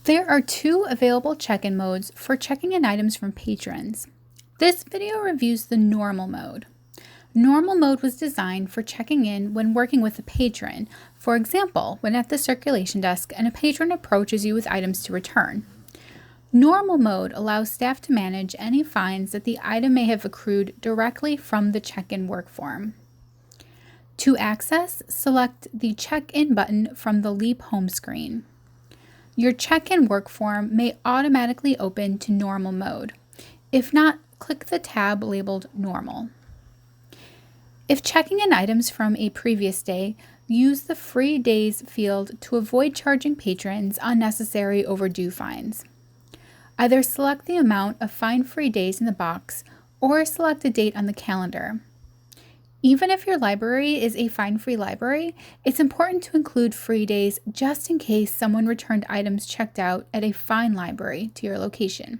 There are two available check-in modes for checking in items from patrons. This video reviews the normal mode. Normal mode was designed for checking in when working with a patron, for example, when at the circulation desk and a patron approaches you with items to return. Normal mode allows staff to manage any fines that the item may have accrued directly from the check-in work form. To access, select the Check-in button from the Leap home screen. Your check-in work form may automatically open to normal mode. If not, click the tab labeled Normal. If checking in items from a previous day, use the Free Days field to avoid charging patrons unnecessary overdue fines. Either select the amount of fine-free days in the box or select a date on the calendar. Even if your library is a fine-free library, it's important to include free days just in case someone returned items checked out at a fine library to your location.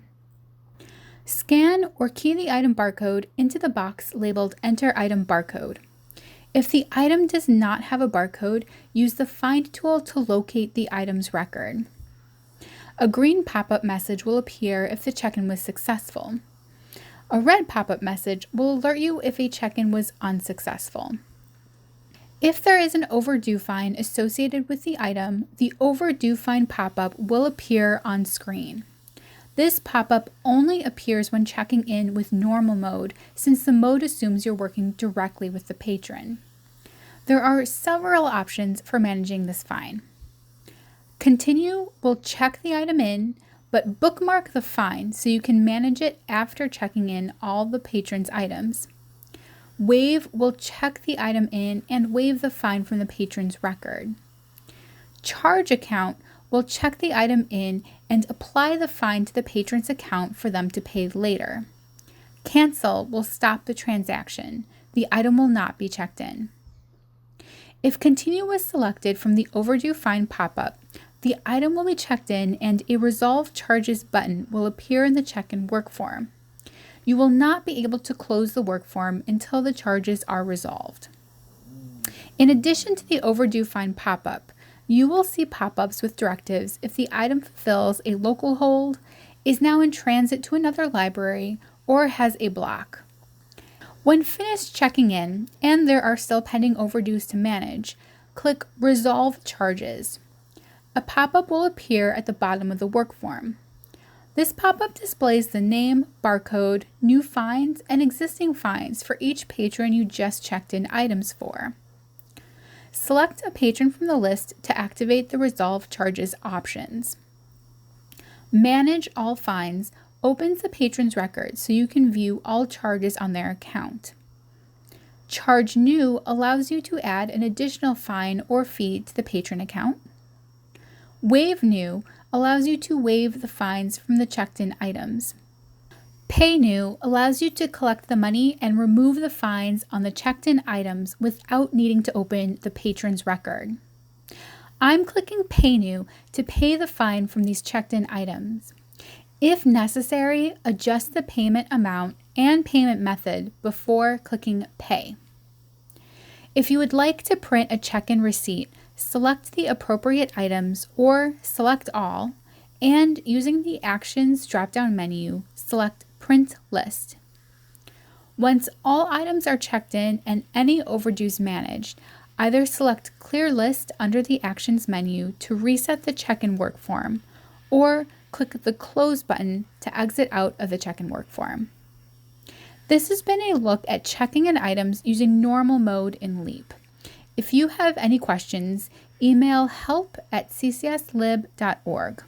Scan or key the item barcode into the box labeled Enter Item Barcode. If the item does not have a barcode, use the Find tool to locate the item's record. A green pop-up message will appear if the check-in was successful. A red pop-up message will alert you if a check-in was unsuccessful. If there is an overdue fine associated with the item, the Overdue Fine pop-up will appear on screen. This pop-up only appears when checking in with normal mode, since the mode assumes you're working directly with the patron. There are several options for managing this fine. Continue will check the item in, but bookmark the fine so you can manage it after checking in all the patron's items. Waive will check the item in and waive the fine from the patron's record. Charge account will check the item in and apply the fine to the patron's account for them to pay later. Cancel will stop the transaction. The item will not be checked in. If Continue was selected from the Overdue Fine pop-up, the item will be checked in and a Resolve Charges button will appear in the check-in work form. You will not be able to close the work form until the charges are resolved. In addition to the Overdue Fine pop-up, you will see pop-ups with directives if the item fulfills a local hold, is now in transit to another library, or has a block. When finished checking in, and there are still pending overdues to manage, click Resolve Charges. A pop-up will appear at the bottom of the work form. This pop-up displays the name, barcode, new fines, and existing fines for each patron you just checked in items for. Select a patron from the list to activate the Resolve Charges options. Manage All Fines opens the patron's record so you can view all charges on their account. Charge New allows you to add an additional fine or fee to the patron account. Waive New allows you to waive the fines from the checked-in items. Pay New allows you to collect the money and remove the fines on the checked-in items without needing to open the patron's record. I'm clicking Pay New to pay the fine from these checked-in items. If necessary, adjust the payment amount and payment method before clicking Pay. If you would like to print a check-in receipt, select the appropriate items or select all, and using the Actions drop-down menu, select Print List. Once all items are checked in and any overdues managed, either select Clear List under the Actions menu to reset the check-in work form, or click the Close button to exit out of the check-in work form. This has been a look at checking in items using normal mode in Leap. If you have any questions, email help@ccslib.org.